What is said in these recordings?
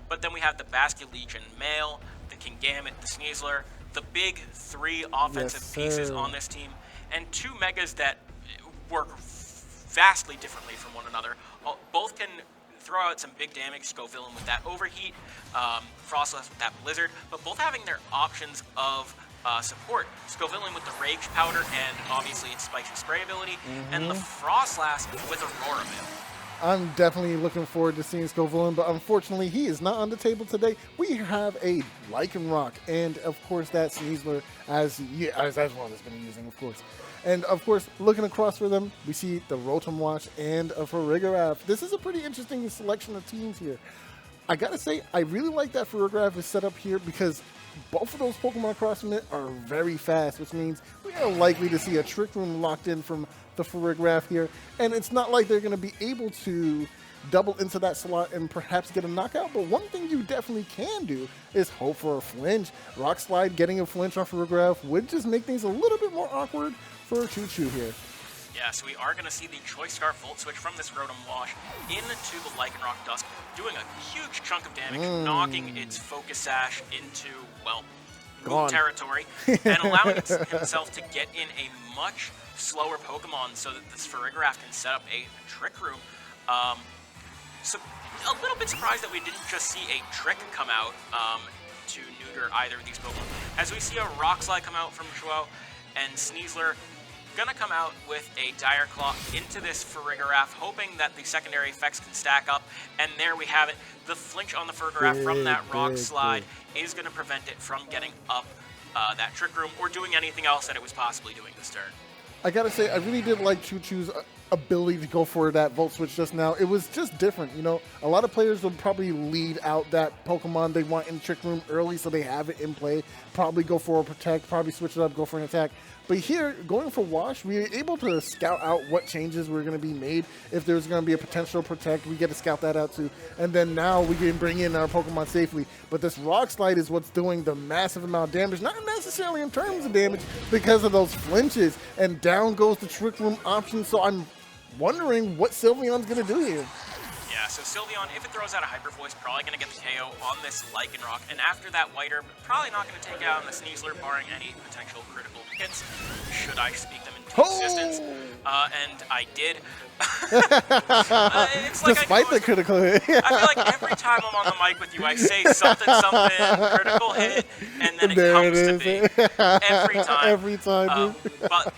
But then we have the Basket Legion Male, the Kingambit, the Sneasler, the big 3 offensive Yes, pieces sir. on this team, and 2 Megas that work vastly differently from one another. Both can throw out some big damage, Scoville with that Overheat, Frostless with that Blizzard, but both having their options of support. Scoville with the Rage Powder and obviously its Spicy Spray ability, and the Frostlass with Aurora Veil. I'm definitely looking forward to seeing Scoville, but unfortunately he is not on the table today. We have a Lycanroc and of course that Sneasler as everyone has been using, of course. And of course, looking across for them, we see the Rotom Wash and a Farigiraf. This is a pretty interesting selection of teams here. I gotta say, I really like that Farigiraf is set up here because both of those Pokemon across from it are very fast, which means we are likely to see a Trick Room locked in from the Farigiraf here. And it's not like they're going to be able to double into that slot and perhaps get a knockout, but one thing you definitely can do is hope for a flinch. Rock Slide getting a flinch on Farigiraf would just make things a little bit more awkward for Chuchu here. Yeah, so we are going to see the Choice Scarf Volt Switch from this Rotom Wash into the Lycanroc Dusk, doing a huge chunk of damage, knocking its Focus Sash into, well, Moon territory, and allowing himself to get in a much slower Pokemon so that this Farigiraf can set up a Trick Room. So a little bit surprised that we didn't just see a Trick come out to neuter either of these Pokemon, as we see a Rock Slide come out from Joao, and Sneasler gonna come out with a Dire Claw into this Farigiraf, hoping that the secondary effects can stack up, and there we have it. The flinch on the Farigiraf from that Rock Slide is gonna prevent it from getting up that Trick Room or doing anything else that it was possibly doing this turn. I gotta say, I really did like Chuchu's ability to go for that Volt Switch just now. It was just different, you know. A lot of players will probably lead out that Pokemon they want in Trick Room early so they have it in play. Probably go for a Protect, probably switch it up, go for an attack. But here, going for Wash, we were able to scout out what changes were going to be made. If there's going to be a potential Protect, we get to scout that out too. And then now we can bring in our Pokemon safely. But this Rock Slide is what's doing the massive amount of damage, not necessarily in terms of damage, because of those flinches. And down goes the Trick Room option, so I'm wondering what Sylveon's going to do here. Yeah, so Sylveon, if it throws out a Hyper Voice, probably going to get the KO on this Lycanroc, and after that White Herb, probably not going to take out on the Sneasler, barring any potential critical hits, should I speak them into existence. And I did. It's like despite the critical hit. I feel like every time I'm on the mic with you, I say something, critical hit, and then it comes to me. Every time. Every time, But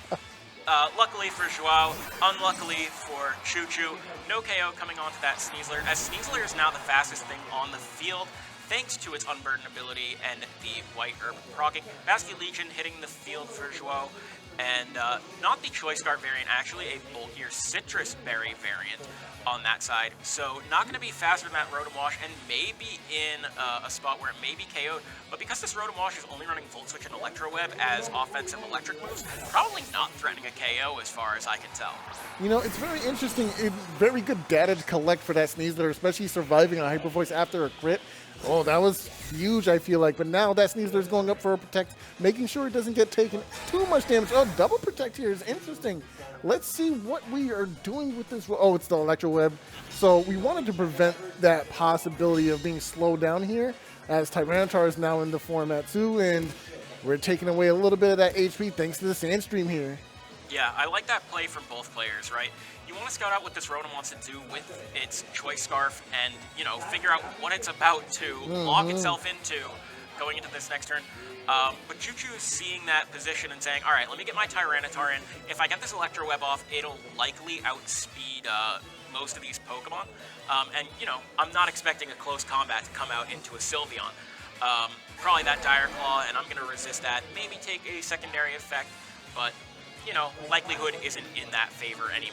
luckily for Joao, unluckily for Chuchu, no KO coming onto that Sneasler, as Sneasler is now the fastest thing on the field, thanks to its Unburden ability and the White Herb proccing. Basket Legion hitting the field for Joao, and not the Choice Scarf variant, actually a bulkier Citrus Berry variant on that side. So not going to be faster than that Rotom Wash, and maybe in a spot where it may be KO'd. But because this Rotom Wash is only running Volt Switch and Electro Web as offensive electric moves, probably not threatening a KO as far as I can tell. You know, it's very interesting. Very good data to collect for that Sneasler, especially surviving a Hyper Voice after a crit. Oh, that was huge, I feel like. But now that Sneasler is going up for a Protect, making sure it doesn't get taken too much damage. Oh, double Protect here is interesting. Let's see what we are doing with this. Oh, it's the Electro Web. So we wanted to prevent that possibility of being slowed down here, as Tyranitar is now in the format too, and we're taking away a little bit of that HP thanks to the Sandstream here. Yeah, I like that play from both players, right? You want to scout out what this Rotom wants to do with its Choice Scarf and, you know, figure out what it's about to lock itself into going into this next turn. But Chuchu is seeing that position and saying, all right, let me get my Tyranitar in. If I get this Electro Web off, it'll likely outspeed most of these Pokemon. And, you know, I'm not expecting a close combat to come out into a Sylveon. Probably that Dire Claw, and I'm going to resist that. Maybe take a secondary effect, but, you know, likelihood isn't in that favor anymore.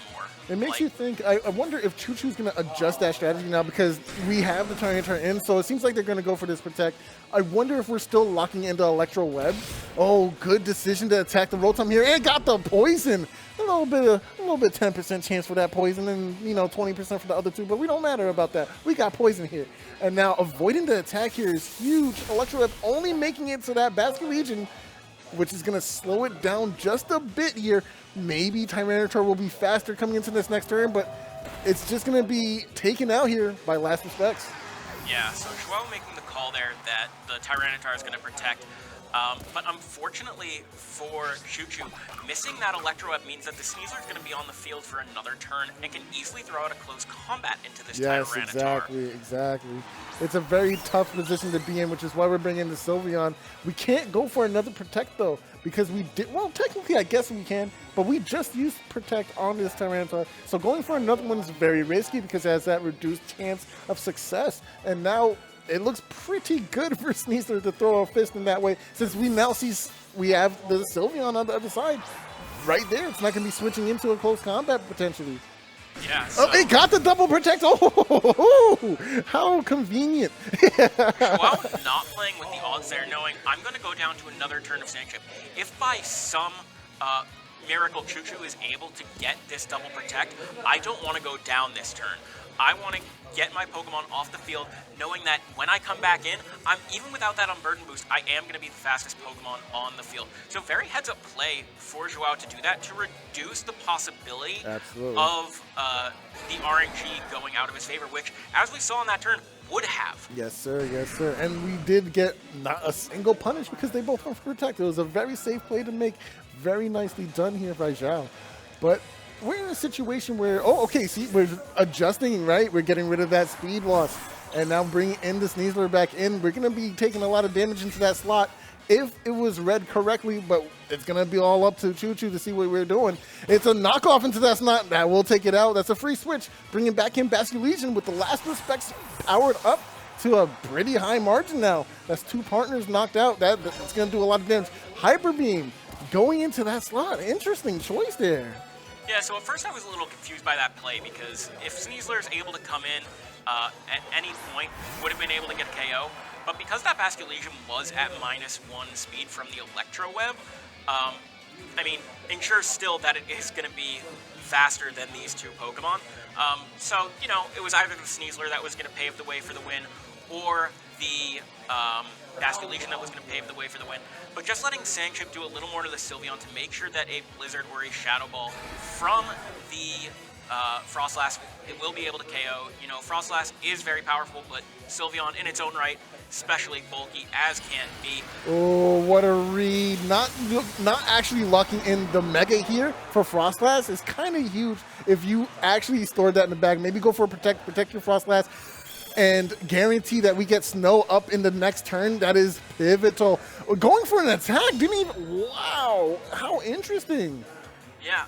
It makes you think, I wonder if Chuchu's going to adjust that strategy now, because we have the Tyranitar in, so it seems like they're going to go for this Protect. I wonder if we're still locking into Electro Web. Oh, good decision to attack the Rotom here, and got the Poison. A little bit 10% chance for that Poison, and, you know, 20% for the other two, but we don't matter about that. We got Poison here. And now avoiding the attack here is huge. Electro Web only making it so that Basket Legion, which is going to slow it down just a bit here. Maybe Tyranitar will be faster coming into this next turn, but it's just going to be taken out here by Last Respects. Yeah, so Joao making the call there that the Tyranitar is going to protect. But unfortunately for Chuchu, missing that Electro Web means that the Sneasler is going to be on the field for another turn and can easily throw out a close combat into this Tyranitar. Exactly. It's a very tough position to be in, which is why we're bringing the Sylveon. We can't go for another Protect, though, because we did... Well, technically, I guess we can, but we just used Protect on this Tyranitar. So going for another one is very risky because it has that reduced chance of success. And now... it looks pretty good for Sneasler to throw a fist in that way, since we now see we have the Sylveon on the other side. Right there. It's not going to be switching into a close combat, potentially. Yeah, so oh, it got the double protect. Oh, how convenient. Joao not playing with the odds there, knowing I'm going to go down to another turn of Sandship. If by some miracle Chuchu is able to get this double protect, I don't want to go down this turn. I want to get my Pokemon off the field, knowing that when I come back in, even without that Unburden boost, I am going to be the fastest Pokemon on the field. So very heads-up play for Joao to do that, to reduce the possibility of the RNG going out of his favor, which, as we saw on that turn, would have. Yes, sir. Yes, sir. And we did get not a single punish because they both went for protect. It was a very safe play to make. Very nicely done here by Joao. But we're in a situation where, see, we're adjusting, right? We're getting rid of that speed loss. And now bringing in the Sneasler back in. We're going to be taking a lot of damage into that slot if it was read correctly, but it's going to be all up to Chuchu to see what we're doing. It's a knockoff into that slot. That will take it out. That's a free switch. Bringing back in Basculegion with the last respects powered up to a pretty high margin now. That's 2 partners knocked out. That's going to do a lot of damage. Hyper Beam going into that slot. Interesting choice there. Yeah, so at first I was a little confused by that play, because if Sneasler is able to come in at any point, would have been able to get a KO. But because that Basculegion was at -1 speed from the Electro Web, I mean, ensures still that it is going to be faster than these 2 Pokemon. So, you know, it was either the Sneasler that was going to pave the way for the win, or the Basculegion that was going to pave the way for the win. But just letting Sandship do a little more to the Sylveon to make sure that a Blizzard or a Shadow Ball from the Frostlass, it will be able to KO. You know, Frostlass is very powerful, but Sylveon in its own right, especially bulky as can be. Oh, what a read. Not actually locking in the Mega here for Frostlass is kind of huge if you actually stored that in the bag. Maybe go for a protect your Frostlass and guarantee that we get Snow up in the next turn. That is pivotal. Going for an attack, didn't even, wow, how interesting. Yeah,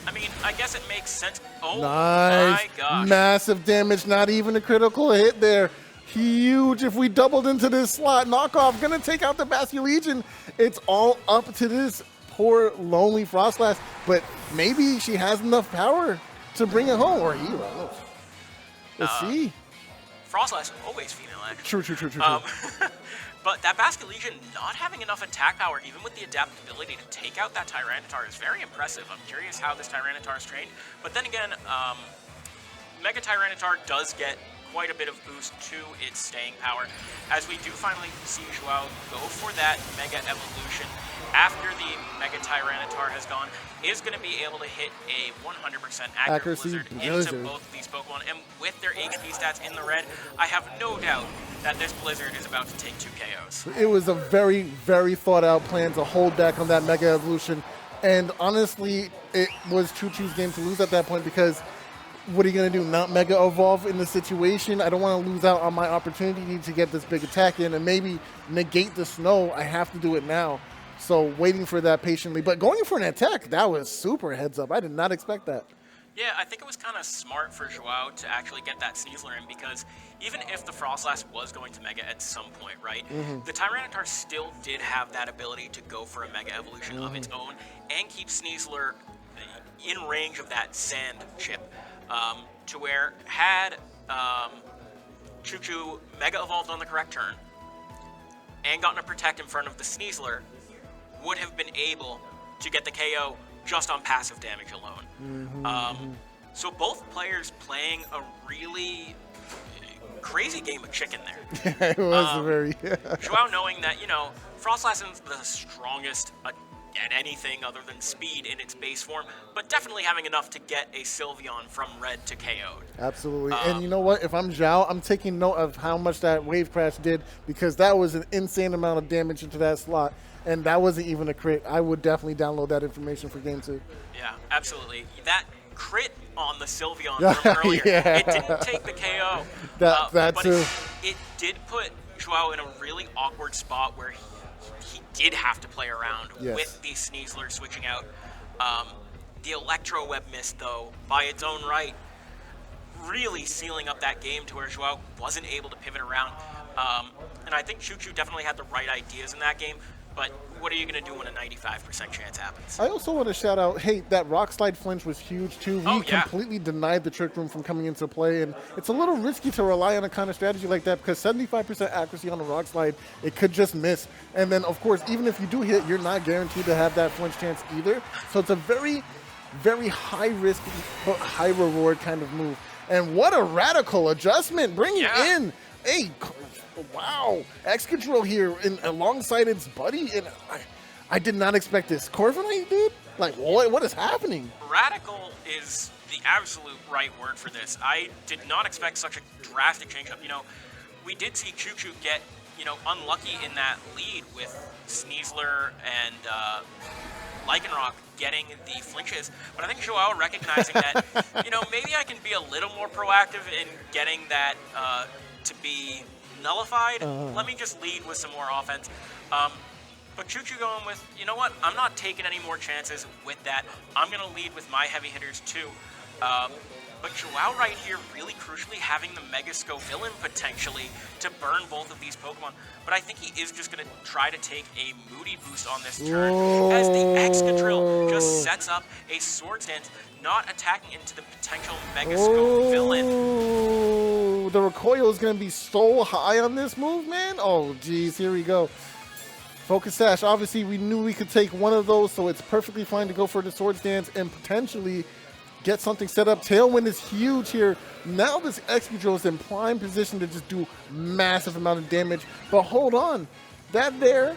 I mean, I guess it makes sense. Oh, nice. My gosh. Massive damage, not even a critical hit there. Huge. If we doubled into this slot, knockoff gonna take out the Basculegion. It's all up to this poor, lonely Frostlass, but maybe she has enough power to bring it home, or he will. Let's see. Frostlass always female, actually. True. But that Basculegion not having enough attack power, even with the adaptability to take out that Tyranitar, is very impressive. I'm curious how this Tyranitar is trained. But then again, Mega Tyranitar does get quite a bit of boost to its staying power, as we do finally see Joao go for that Mega Evolution after the Mega Tyranitar has gone, is going to be able to hit a 100% accurate Blizzard into both of these Pokemon. And with their HP stats in the red, I have no doubt that this Blizzard is about to take 2 KOs. It was a very, very thought out plan to hold back on that Mega Evolution. And honestly, it was Chuchu's game to lose at that point, because what are you going to do? Not Mega Evolve in the situation? I don't want to lose out on my opportunity to get this big attack in and maybe negate the Snow. I have to do it now. So waiting for that patiently. But going for an attack, that was super heads up. I did not expect that. Yeah, I think it was kind of smart for Joao to actually get that Sneasler in, because even if the Frostlass was going to Mega at some point, right, the Tyranitar still did have that ability to go for a Mega Evolution of its own and keep Sneasler in range of that Sand chip, to where had Chuchu Mega Evolved on the correct turn and gotten a Protect in front of the Sneasler, would have been able to get the KO just on passive damage alone. So both players playing a really crazy game of chicken there. It was very... Joao knowing that, you know, Frostlass isn't the strongest get anything other than speed in its base form, but definitely having enough to get a Sylveon from red to KO'd. Absolutely. And you know what? If I'm Joao, I'm taking note of how much that wave crash did, because that was an insane amount of damage into that slot, and that wasn't even a crit. I would definitely download that information for game 2. Yeah, absolutely. That crit on the Sylveon from earlier, Yeah. it didn't take the KO. That but too. It did put Joao in a really awkward spot where he did have to play around with the Sneasler switching out. The Electro Web miss, though, by its own right, really sealing up that game to where Joao wasn't able to pivot around. And I think Chuchu definitely had the right ideas in that game, but what are you going to do when a 95% chance happens? I also want to shout out, hey, that rock slide flinch was huge too. We completely denied the Trick Room from coming into play, and it's a little risky to rely on a kind of strategy like that, because 75% accuracy on the rock slide, it could just miss. And then, of course, even if you do hit, you're not guaranteed to have that flinch chance either. So it's a very, very high risk but high reward kind of move. And what a radical adjustment, bringing in a... Wow, Excadrill here alongside its buddy, and I did not expect this. Corviknight, dude? Like, what is happening? Radical is the absolute right word for this. I did not expect such a drastic change-up. You know, we did see Chuchu get, unlucky in that lead with Sneasler and Lycanroc getting the flinches, but I think Joao recognizing that, maybe I can be a little more proactive in getting that to be nullified. Let me just lead with some more offense. But Chuchu going with, you know what, I'm not taking any more chances with that. I'm going to lead with my heavy hitters too. But Joao right here really crucially having the Mega Scovillain potentially to burn both of these Pokemon. But I think he is just going to try to take a Moody boost on this turn as the Excadrill just sets up a Swords Dance, not attacking into the potential Mega Scovillain. The recoil is going to be so high on this move, man. Oh, geez, here we go. Focus Sash, obviously we knew we could take one of those, so it's perfectly fine to go for the Swords Dance and potentially get something set up. Tailwind is huge here. Now this Excadrill is in prime position to just do massive amount of damage. But hold on, that there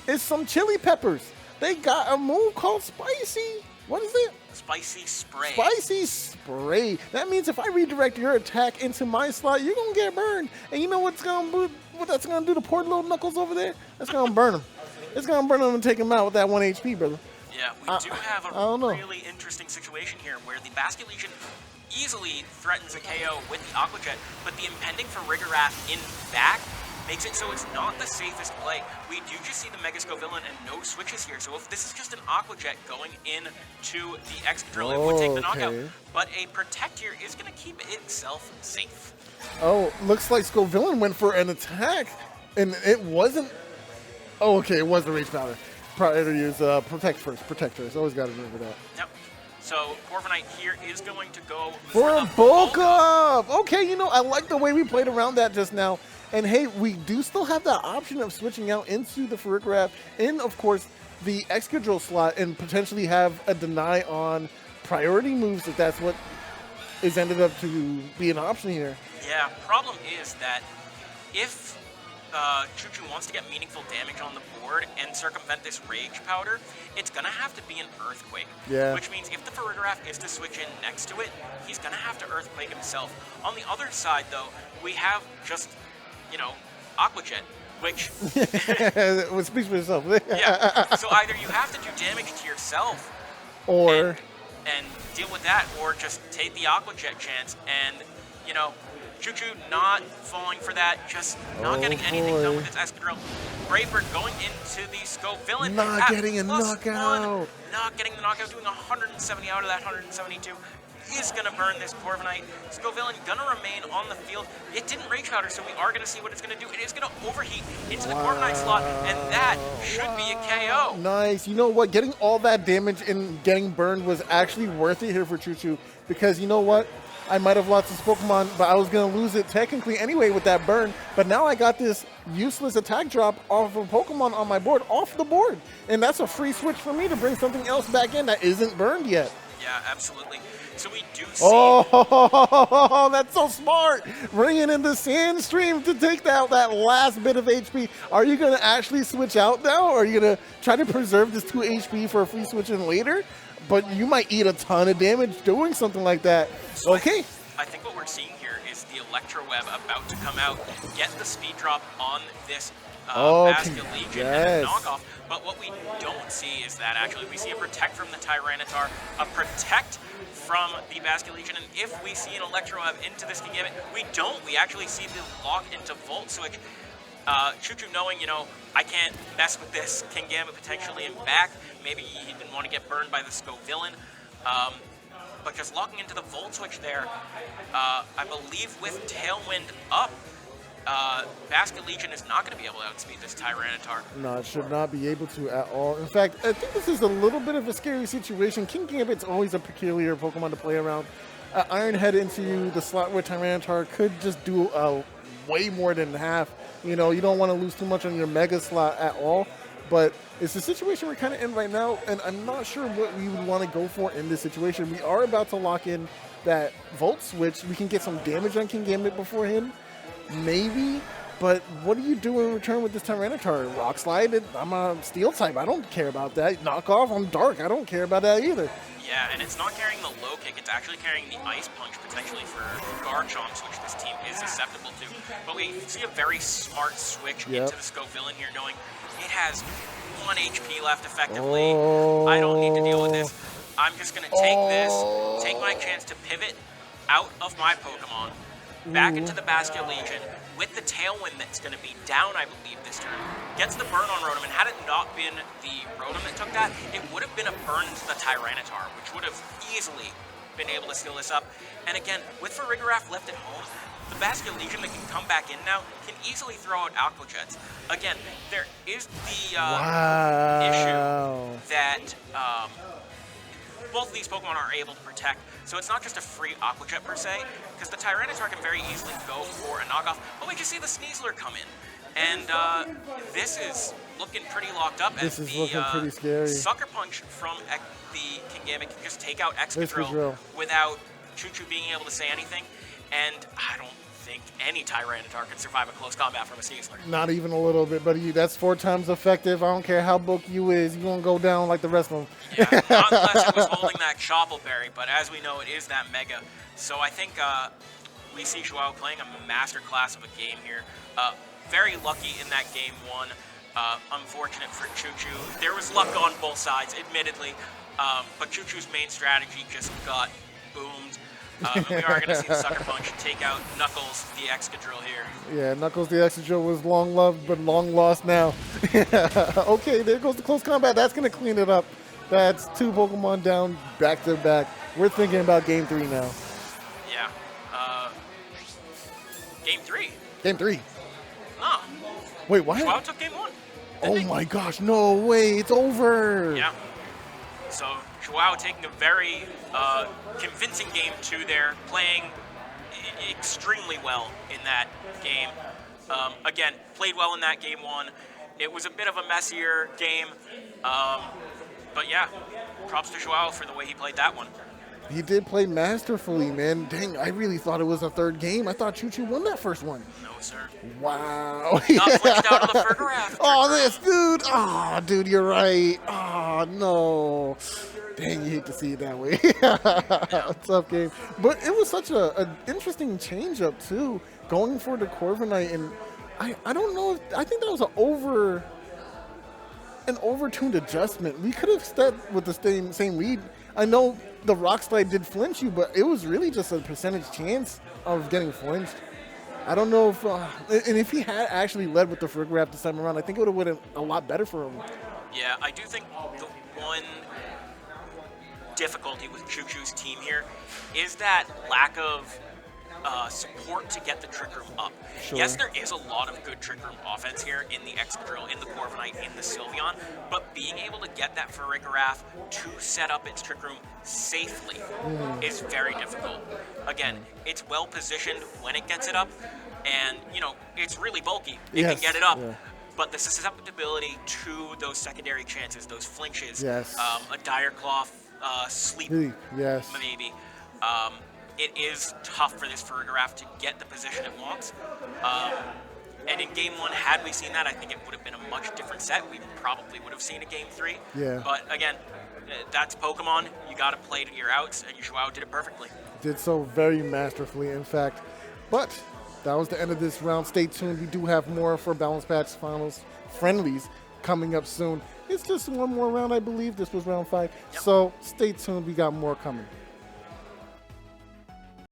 is some chili peppers. They got a move called Spicy. What is it? Spicy Spray. Spicy Spray. That means if I redirect your attack into my slot, you're gonna get burned. And you know what that's gonna do to poor little Knuckles over there? That's gonna burn him. It's gonna burn him and take him out with that 1 HP, brother. Yeah, we do have a really interesting situation here where the Basket Legion easily threatens a KO with the Aqua Jet, but the impending Farigiraf in back makes it so it's not the safest play. We do just see the Mega Scovillain and no switches here, so if this is just an Aqua Jet going into the Excadrill, it would take the knockout. But a Protect here is going to keep itself safe. Oh, looks like Scovillain went for an attack, and it wasn't... Oh, okay, it was the Rage Powder. Prior to use Protect first. Always got to remember that. Yep. So Corviknight here is going to go for a bulk up. Okay, I like the way we played around that just now. And hey, we do still have that option of switching out into the Farigiraf in, of course, the Excadrill slot and potentially have a deny on priority moves if that's what is ended up to be an option here. Yeah, problem is that if Chuchu wants to get meaningful damage on the board and circumvent this Rage Powder, it's going to have to be an Earthquake. Yeah. Which means if the Farigiraf is to switch in next to it, he's going to have to Earthquake himself. On the other side, though, we have just, Aqua Jet, which... It speaks for itself. Yeah, so either you have to do damage to yourself or... and deal with that, or just take the Aqua Jet chance and, Chuchu not falling for that, just not getting anything done with its Excadrill. Brave Bird going into the Scovillain. Not getting a knockout. Not getting the knockout, doing 170 out of that 172. Is going to burn this Corviknight. Scovillain going to remain on the field. It didn't Rage Powder, so we are going to see what it's going to do. It is going to overheat into the Corviknight slot, and that should be a KO. Nice. You know what? Getting all that damage and getting burned was actually worth it here for Chuchu, because you know what? I might have lost this Pokemon, but I was going to lose it technically anyway with that burn. But now I got this useless attack drop off of Pokemon on my board, off the board. And that's a free switch for me to bring something else back in that isn't burned yet. Yeah, absolutely. So we do see. Oh, that's so smart. Bringing in the sand stream to take that last bit of HP. Are you going to actually switch out now? Or are you going to try to preserve this 2 HP for a free switch in later? But you might eat a ton of damage doing something like that. So okay. I think what we're seeing here is the Electro Web about to come out, get the speed drop on this Basket Legion and a knockoff. But what we don't see is that actually we see a Protect from the Tyranitar, a Protect from the Basket Legion, and if we see an Electro Web into this King Gambit, we don't. We actually see the lock into Volt Switch. Chuchu knowing, you know, I can't mess with this King Gambit potentially in back. Maybe he didn't want to get burned by the Scovillain. But just locking into the Volt Switch there, I believe with Tailwind up, Basket Legion is not going to be able to outspeed this Tyranitar. No, it should not be able to at all. In fact, I think this is a little bit of a scary situation. King Gambit's always a peculiar Pokemon to play around. Iron Head into the slot where Tyranitar could just do way more than half. You know, you don't want to lose too much on your Mega slot at all. But it's the situation we're kind of in right now, and I'm not sure what we would want to go for in this situation. We are about to lock in that Volt Switch. We can get some damage on King Gambit before him. Maybe, but what do you do in return with this Tyranitar? Rock Slide? I'm a Steel type. I don't care about that. Knock off, I'm Dark. I don't care about that either. Yeah, and it's not carrying the Low Kick. It's actually carrying the Ice Punch potentially for Garchomps, which this team is susceptible to. But we see a very smart switch into the Scovillain here, knowing it has 1 HP left effectively. I don't need to deal with this. I'm just going to take this, take my chance to pivot out of my Pokemon, back into the Basket Legion with the Tailwind that's going to be down, I believe, this turn. Gets the burn on Rotom, and had it not been the Rotom that took that, it would have been a burn into the Tyranitar, which would have easily been able to steal this up. And again, with Farigiraf left at home, the Basket Legion that can come back in now can easily throw out Aqua Jets. Again, there is the issue that both of these Pokemon are able to protect, so it's not just a free Aqua Jet per se, because the Tyranitar can very easily go for a knockoff, but we can see the Sneasler come in. And this is looking pretty locked up. This is looking pretty scary. Sucker Punch from the King Gambit can just take out Excadrill without Chuchu being able to say anything. And I don't think any Tyranitar can survive a close combat from a Sneasler. Not even a little bit, buddy. That's 4 times effective. I don't care how bulky you is. You won't go down like the rest of them. Yeah, not unless it was holding that Choppleberry, but as we know, it is that Mega. So I think we see Joao playing a masterclass of a game here. Very lucky in that game 1. Unfortunate for Chuchu. There was luck on both sides, admittedly, but Chuchu's main strategy just got boomed. And we are going to see the Sucker Punch take out Knuckles the Excadrill here. Yeah, Knuckles the Excadrill was long loved but long lost now. Okay, there goes the close combat. That's going to clean it up. That's 2 Pokemon down back to back. We're thinking about Game 3 now. Yeah. Game 3? Game 3. Nah. Wait, what? Joao took Game 1. Oh my gosh, no way, it's over. Yeah. So Joao taking a very convincing Game 2 there, playing extremely well in that game. Again, played well in that Game 1. It was a bit of a messier game, but yeah, props to Joao for the way he played that one. He did play masterfully, man. Dang, I really thought it was a 3rd game. I thought Chuchu won that first one. No, sir. Wow. Not flinched out of the Farigiraf. Oh, this dude. Oh, dude, you're right. Oh, no. Dang, you hate to see it that way. Tough game. But it was such an interesting change-up, too, going for the Corviknight. And I don't know. I think that was an overtuned adjustment. We could have stuck with the same lead. I know the Rock Slide did flinch you, but it was really just a percentage chance of getting flinched. I don't know if, and if he had actually led with the Farigiraf this time around, I think it would have been a lot better for him. Yeah, I do think the one difficulty with Chuchu's team here is that lack of support to get the Trick Room up. Sure. Yes, there is a lot of good Trick Room offense here in the Excadrill, in the Corviknight, in the Sylveon, but being able to get that Farigiraf to set up its Trick Room safely is very difficult. Again, it's well positioned when it gets it up, and, you know, it's really bulky. It can get it up. Yeah. But the susceptibility to those secondary chances, those flinches, a Dire Claw, sleep, maybe, It is tough for this Farigiraf to get the position it wants. And in Game 1, had we seen that, I think it would have been a much different set. We probably would have seen a Game 3. Yeah. But again, that's Pokemon. You got to play to your outs, and Joao did it perfectly. Did so very masterfully, in fact. But that was the end of this round. Stay tuned. We do have more for Balance Patch Finals friendlies coming up soon. It's just one more round, I believe. This was round 5. Yep. So stay tuned. We got more coming.